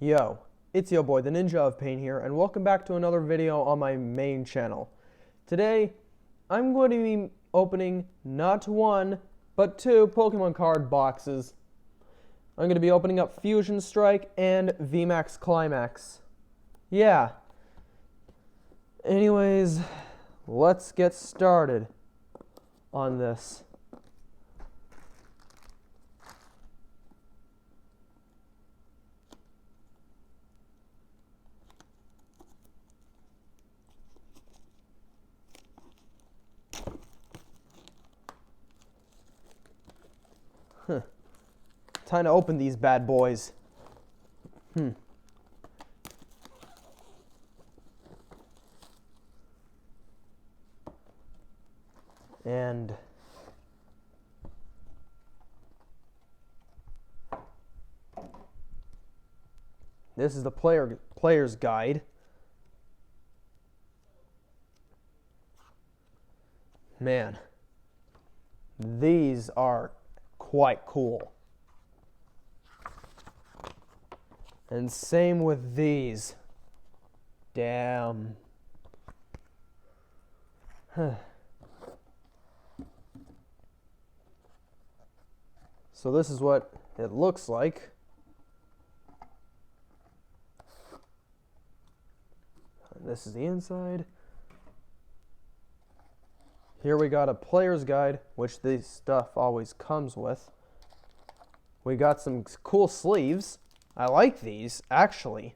Yo, it's your boy the Ninja of Pain here, and welcome back to another video on my main channel. Today, I'm going to be opening not one, but two Pokemon card boxes. I'm going to be opening up Fusion Strike and VMAX CLIMAX. Yeah. Anyways, let's get started on this. Time to open these bad boys. And this is the player's guide. Man, these are quite cool. And same with these. Damn. So this is what it looks like. And this is the inside. Here we got a player's guide, which this stuff always comes with. We got some cool sleeves. I like these, actually.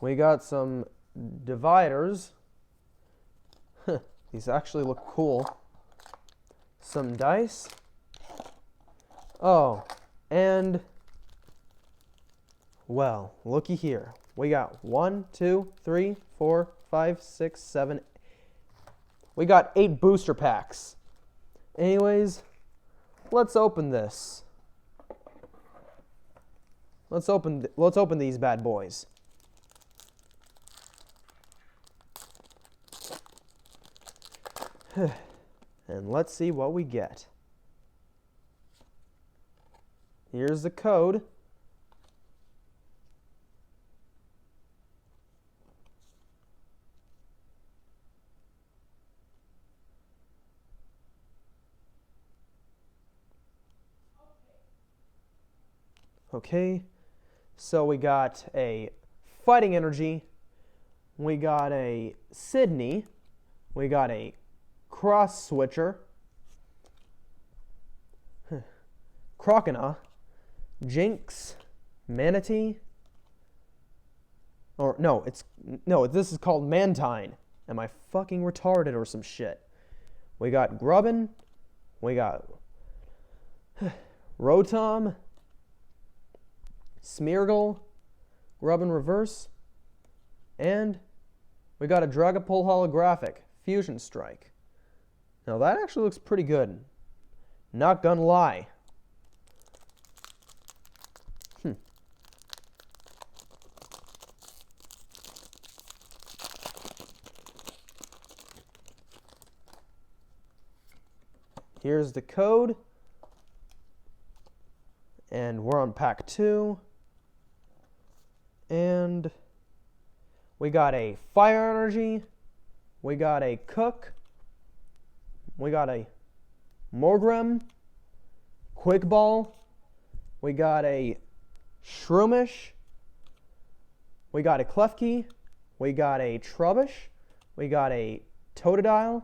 We got some dividers. These actually look cool. Some dice. Oh, and, well, looky here. We got 1, 2, 3, 4, 5, 6, 7. We got 8 booster packs. Anyways, let's open this. Let's open these bad boys. And let's see what we get. Here's the code. Okay, so we got a Fighting Energy, we got a Sydney, we got a Cross Switcher, Crocodile, Jinx, Manatee, or no, this is called Mantine. Am I fucking retarded or some shit? We got Grubbin, we got Rotom, Smeargle, Grubbin Reverse, and we got a Dragapult Holographic, Fusion Strike. Now that actually looks pretty good. Not gonna lie. Here's the code. And we're on pack 2. And we got a Fire Energy, we got a Cook, we got a Morgrem, Quick Ball, we got a Shroomish, we got a Klefki, we got a Trubbish, we got a Totodile,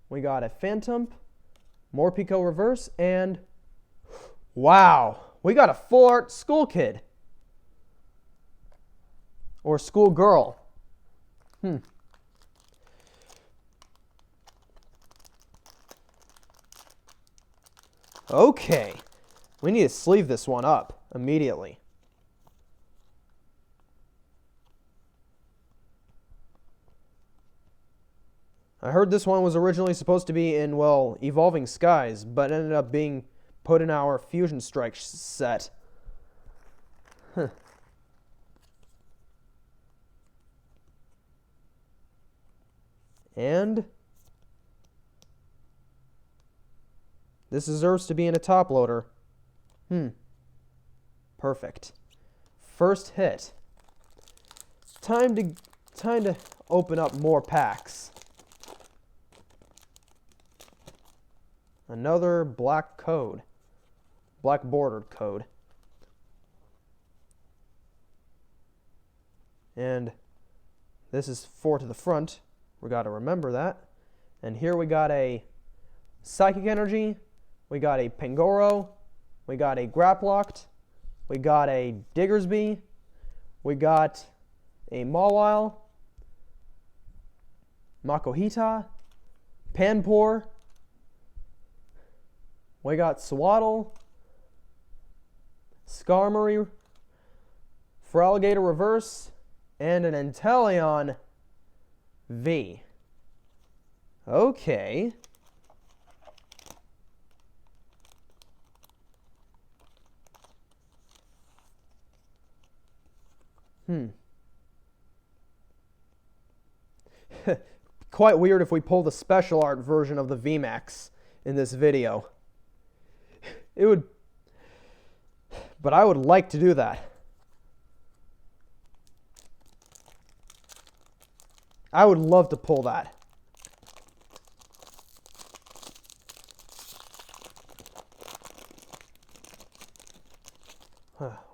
we got a Phantom, Morpeko Reverse, and wow, we got a full art School Kid. Or School Girl. Okay. We need to sleeve this one up immediately. I heard this one was originally supposed to be in, well, Evolving Skies, but ended up being put in our Fusion Strike set. And This deserves to be in a top loader. Perfect. First hit. Time to open up more packs. Another black code. Black bordered code. And this is 4 to the front. We got to remember that. And here we got a Psychic Energy. We got a Pangoro. We got a Graplocked. We got a Diggersby. We got a Mawile. Makuhita. Panpour. We got Swaddle. Skarmory. Feraligatr Reverse. And an Inteleon V. Okay. Quite weird if we pull the special art version of the VMAX in this video. It would... But I would like to do that. I would love to pull that.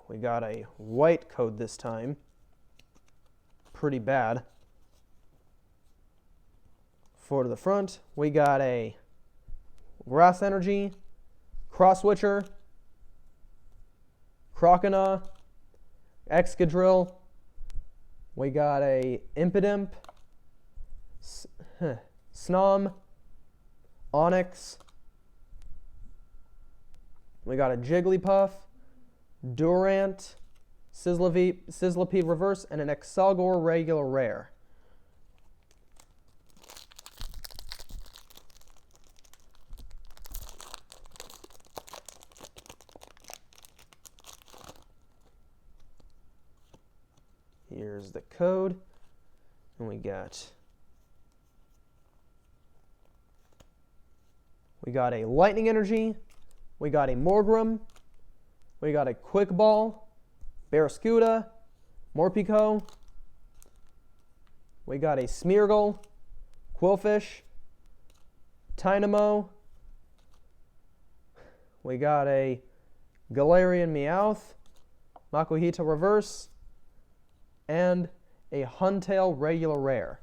We got a white code this time. Pretty bad. 4 to the front. We got a Grass Energy, Cross Switcher, Croconaw, Excadrill. We got a Impidimp, Snom, Onix. We got a Jigglypuff, Durant, Sizzlipede Reverse, and an Excelgor Regular Rare. Here's the code, and we got a Lightning Energy, we got a Morgrem, we got a Quick Ball, Barraskewda, Morpeko, we got a Smeargle, Quillfish, Tynamo, we got a Galarian Meowth, Makuhita Reverse, and a Huntail Regular Rare.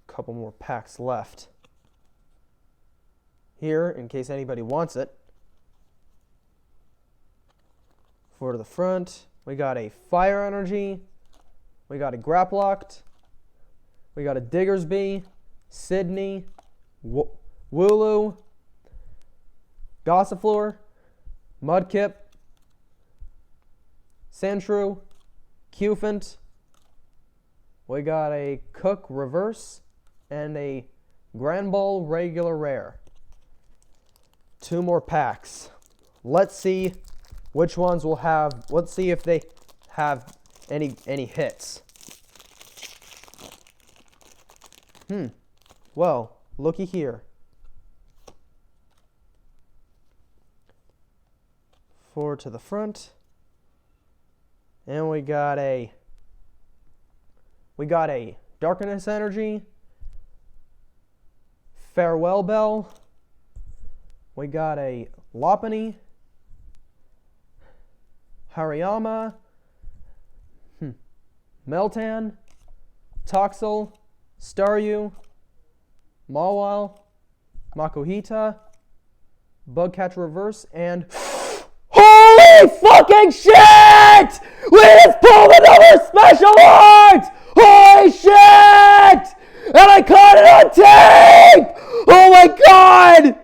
Couple more packs left. Here, in case anybody wants it. 4 to the front. We got a Fire Energy. We got a Graplocked. We got a Diggersby, Sydney, Wooloo, Gossifleur, Mudkip, Sandshrew, Cufant. We got a Cook Reverse and a Grand Ball Regular Rare. 2 more packs. Let's see which ones will have. Let's see if they have any hits. Well, looky here. 4 to the front. And we got a Darkness Energy, Farewell Bell. We got a Lopunny, Hariyama, Meltan, Toxel, Staryu, Mawile, Makuhita, Bugcatcher Reverse, and holy fucking shit! We just pulled another special art! Holy shit! And I caught it on tape! Oh my god!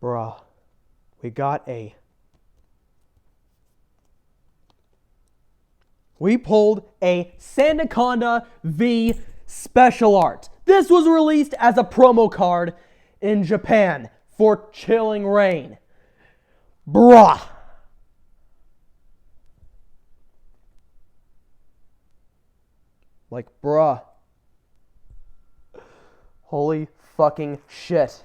Bruh, we pulled a Sandaconda V special art. This was released as a promo card in Japan for Chilling Reign. Bruh. Like, bruh. Holy fucking shit.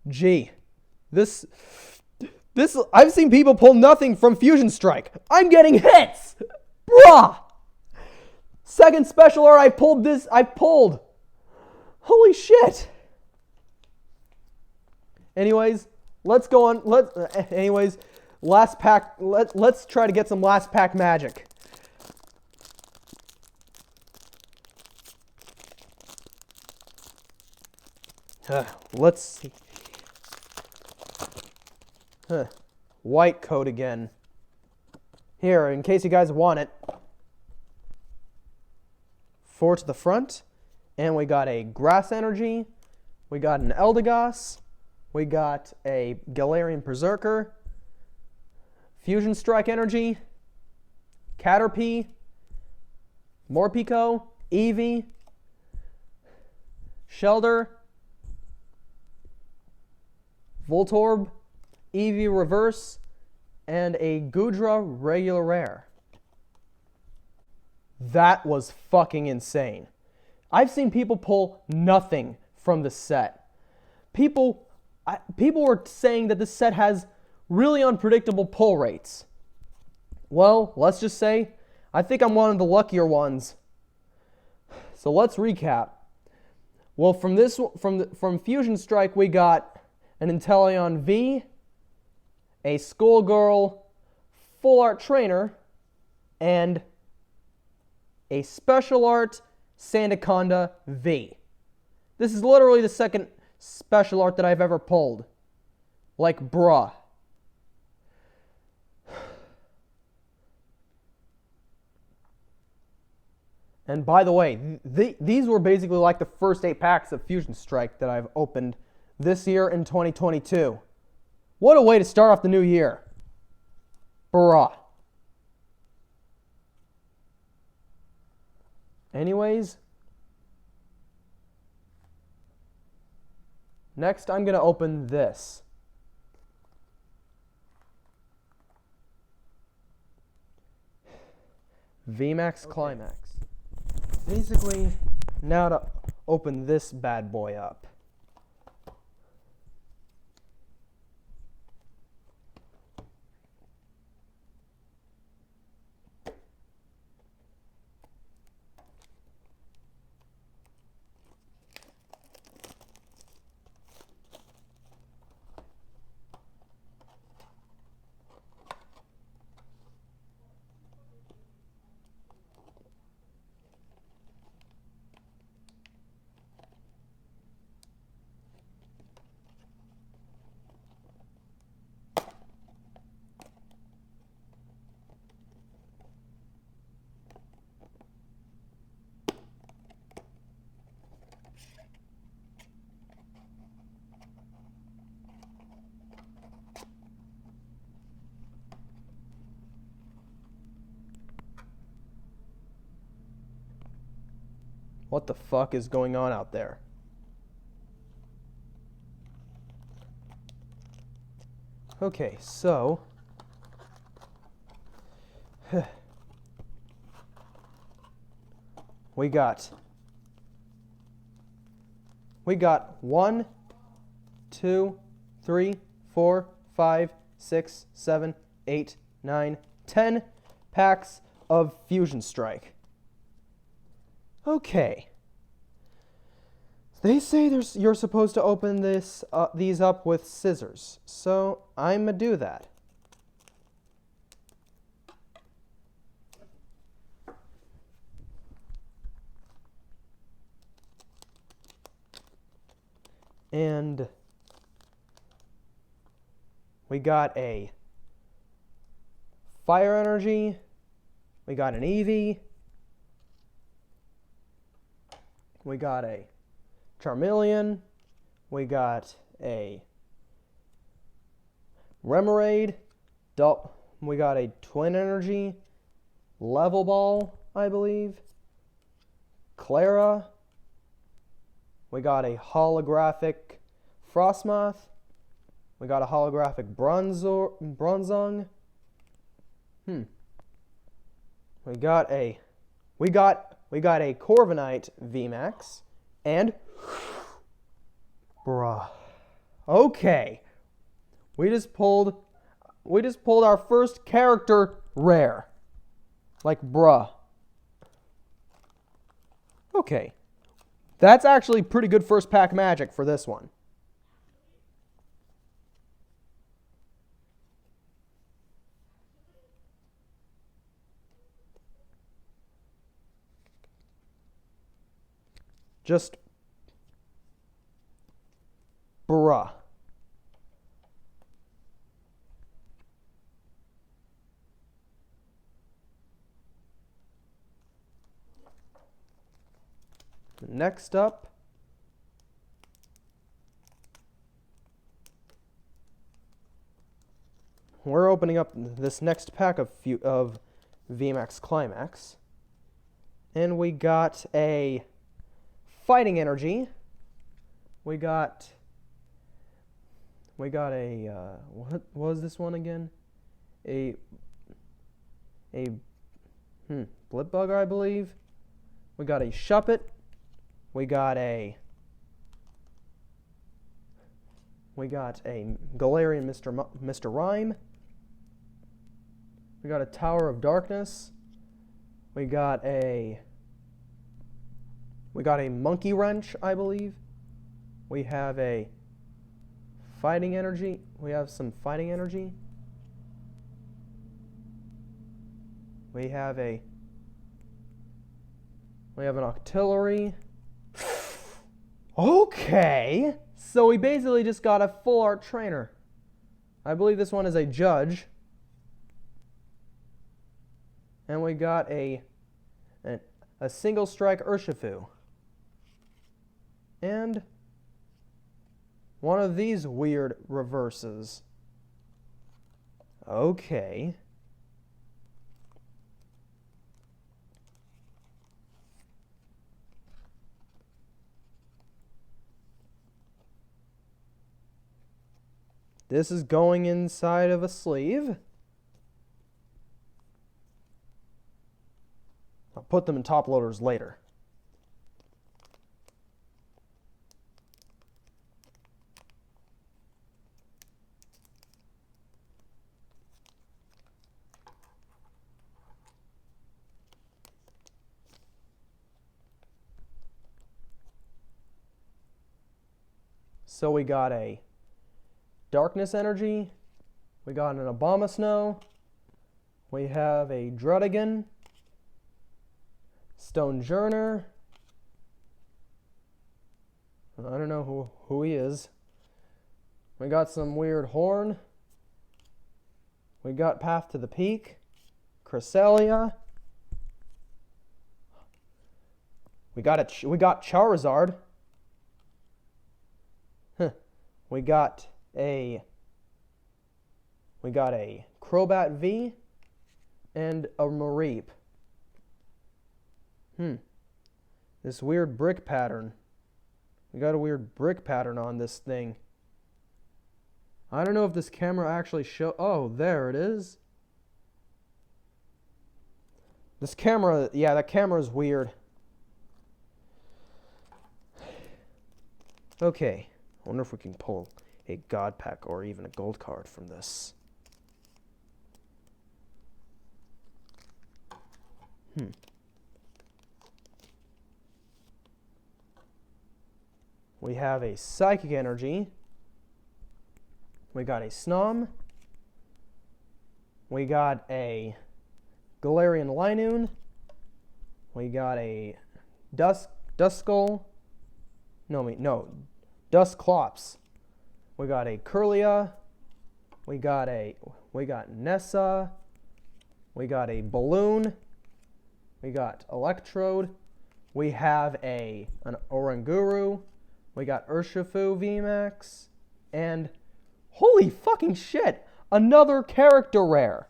Gee. This, I've seen people pull nothing from Fusion Strike. I'm getting hits! Bruh! Second special art I pulled. Holy shit. Anyways, let's go on. Last pack. Let's try to get some last pack magic. Let's see. White coat again. Here, in case you guys want it. 4 to the front. And we got a Grass Energy. We got an Eldegoss. We got a Galarian Berserker. Fusion Strike Energy. Caterpie. Morpeko. Eevee. Shelder. Voltorb. Eevee Reverse. And a Goodra Regular Rare. That was fucking insane. I've seen people pull nothing from the set. People were saying that this set has really unpredictable pull rates. Well, let's just say, I think I'm one of the luckier ones. So let's recap. Well, from Fusion Strike, we got an Inteleon V, a Skullgirl Full Art Trainer, and a Special Art Sandaconda V. This is literally the second special art that I've ever pulled. Like, bruh. And by the way, these were basically like the first 8 packs of Fusion Strike that I've opened this year in 2022. What a way to start off the new year. Bruh. Anyways, next I'm going to open this. VMAX CLIMAX. Basically, now to open this bad boy up. What the fuck is going on out there? Okay, so we got 1, 2, 3, 4, 5, 6, 7, 8, 9, 10 packs of Fusion Strike. Okay. They say you're supposed to open these up with scissors, so I'm gonna do that. And we got a Fire Energy, we got an Eevee, we got a Charmeleon, we got a Remoraid. We got a Twin Energy. Level Ball, I believe. Clara. We got a holographic Frostmoth. We got a holographic Bronzong. We got a Corviknight VMAX. And bruh. Okay. We just pulled our first character rare. Like, bruh. Okay. That's actually pretty good first pack magic for this one. Just bruh. Next up, we're opening up this next pack of VMAX CLIMAX, and we got a Fighting Energy. We got a what was this one again? A Blipbug, I believe. We got a Shuppet. We got a Galarian Mr. Rhyme. We got a Tower of Darkness. We got a Monkey Wrench, I believe. We have a Fighting Energy. We have some Fighting Energy. We have an Octillery. Okay, so we basically just got a full art trainer. I believe this one is a Judge. And we got a single strike Urshifu. And one of these weird reverses. Okay. This is going inside of a sleeve. I'll put them in top loaders later. So we got a Darkness Energy. We got an Abomasnow. We have a Druddigon. Stonejourner. I don't know who he is. We got some weird Horn. We got Path to the Peak. Cresselia. We got Charizard. We got a Crobat V and a Mareep. This weird brick pattern. We got a weird brick pattern on this thing. I don't know if this camera actually oh, there it is. This camera, yeah, that camera is weird. Okay. I wonder if we can pull a God Pack or even a gold card from this. We have a Psychic Energy. We got a Snom. We got a Galarian Linoon. We got a Duskull. No. Dusclops. We got a Kirlia. We got Nessa. We got a Balloon. We got Electrode. We have an Oranguru. We got Urshifu VMAX. And holy fucking shit! another character rare.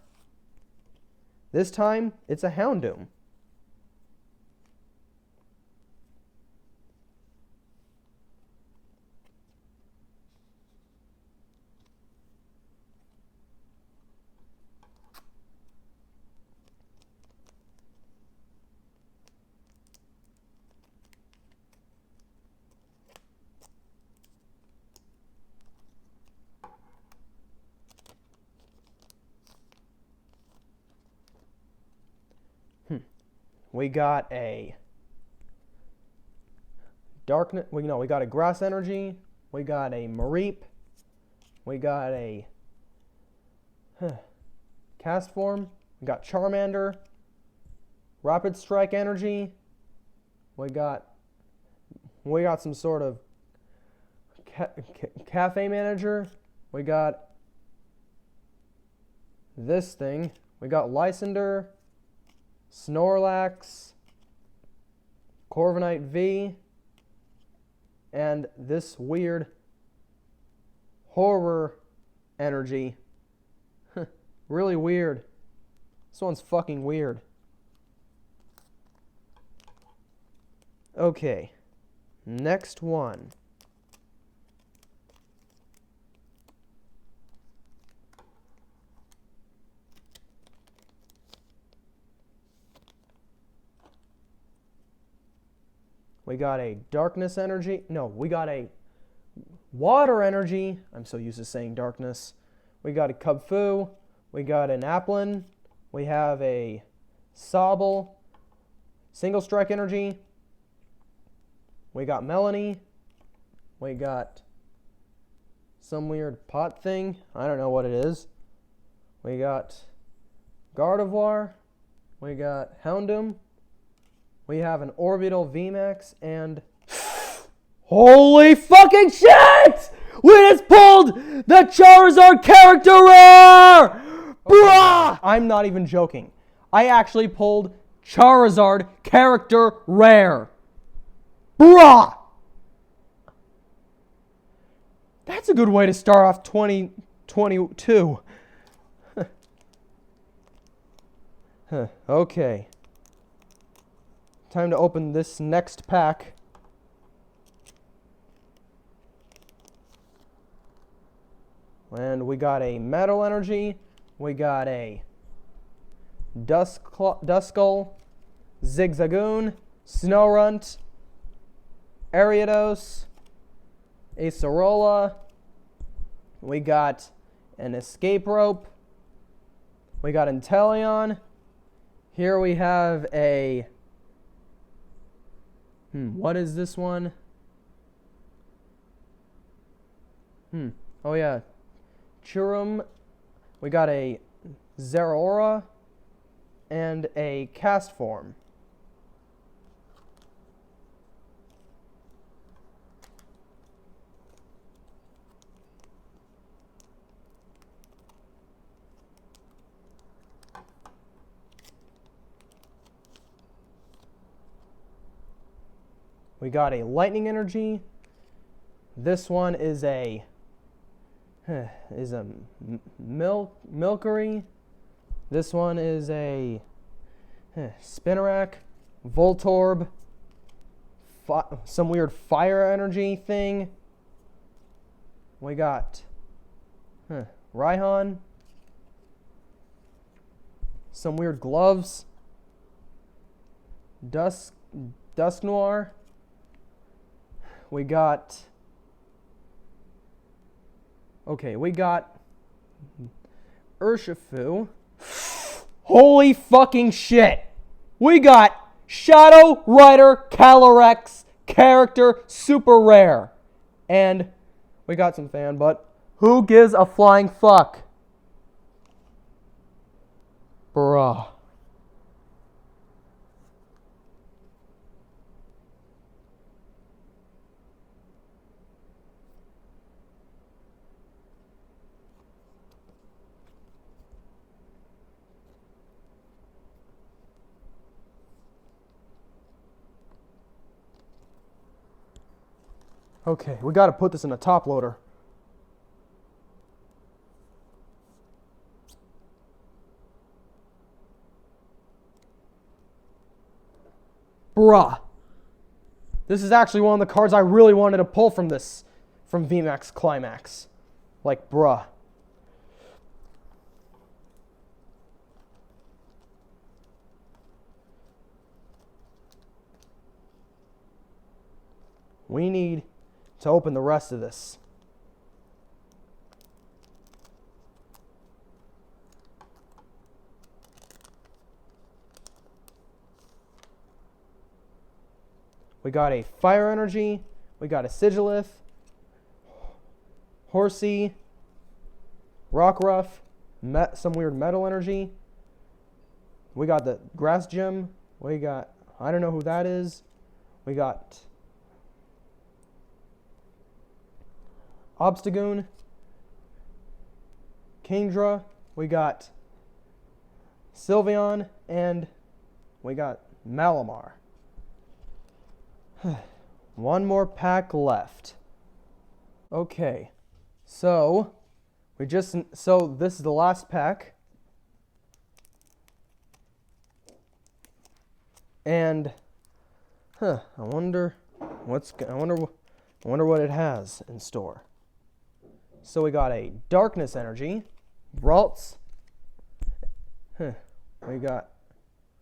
This time, it's a Houndoom. We got a darkness. We got a grass energy. We got a Mareep. We got a cast form. We got Charmander. Rapid Strike energy. We got some sort of cafe manager. We got this thing. We got Lysander. Snorlax, Corviknight V, and this weird horror energy. Really weird. This one's fucking weird. Okay, next one. We got a darkness energy. No, we got a water energy. I'm so used to saying darkness. We got a Kubfu. We got an Applin. We have a Sobble. Single Strike energy. We got Melanie. We got some weird pot thing. I don't know what it is. We got Gardevoir. We got Houndoom. We have an Orbital VMAX and... Holy fucking shit! We just pulled the Charizard character rare! Bruh! I'm not even joking. I actually pulled Charizard character rare. Bruh! That's a good way to start off 2022. Okay. Time to open this next pack. And we got a Metal Energy. We got a Duskull, Zigzagoon, Snorunt, Ariados, Acerola. We got an Escape Rope. We got Inteleon. Here we have a... what is this one? Oh yeah. Churum. We got a Zeraora and a Cast Form. We got a Lightning Energy. This one is a Milcery. This one is a Spinarak, Voltorb, some weird fire energy thing. We got Raihan, some weird gloves, Dusknoir. We got... Okay, we got Urshifu. Holy fucking shit! We got Shadow Rider Calyrex character super rare. And we got some fan, but who gives a flying fuck? Bruh. Okay, we got to put this in a top loader. Bruh. This is actually one of the cards I really wanted to pull from VMAX CLIMAX. Like, bruh. We need to open the rest of this. We got a Fire Energy, we got a Sigilith, Horsey, Rockruff, some weird Metal Energy. We got the Grass Gem. We got, I don't know who that is. We got Obstagoon, Kingdra. We got Sylveon, and we got Malamar. One more pack left. Okay, so this is the last pack, and I wonder what it has in store. So we got a Darkness Energy, Ralts. We got,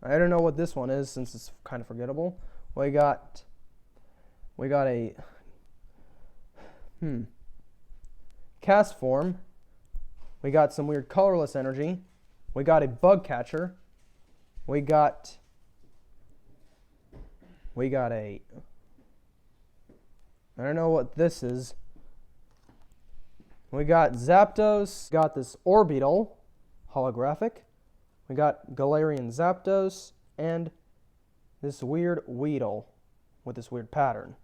I don't know what this one is since it's kind of forgettable. We got a Cast Form. We got some weird colorless energy. We got a Bug Catcher. We got a, I don't know what this is. We got Zapdos. Got this Orbeetle holographic. We got Galarian Zapdos and this weird Weedle with this weird pattern.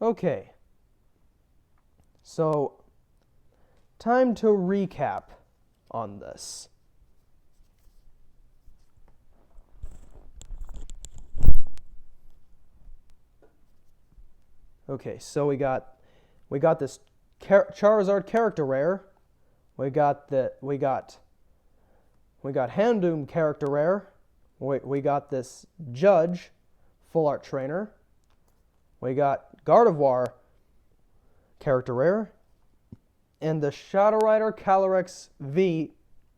Okay, so time to recap on this. Okay, so we got this Charizard character rare. We got Houndoom character rare. We got this Judge full art trainer. We got Gardevoir character rare, and the Shadow Rider Calyrex V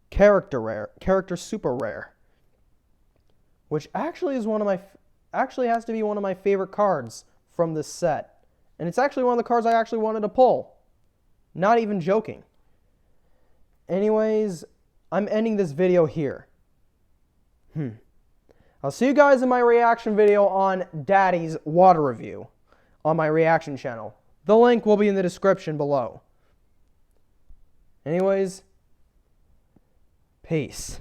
character super rare, which actually has to be one of my favorite cards from this set, and it's actually one of the cards I actually wanted to pull. Not even joking. Anyways, I'm ending this video here. I'll see you guys in my reaction video on Daddy's water review on my reaction channel. The link will be in the description below. Anyways, peace.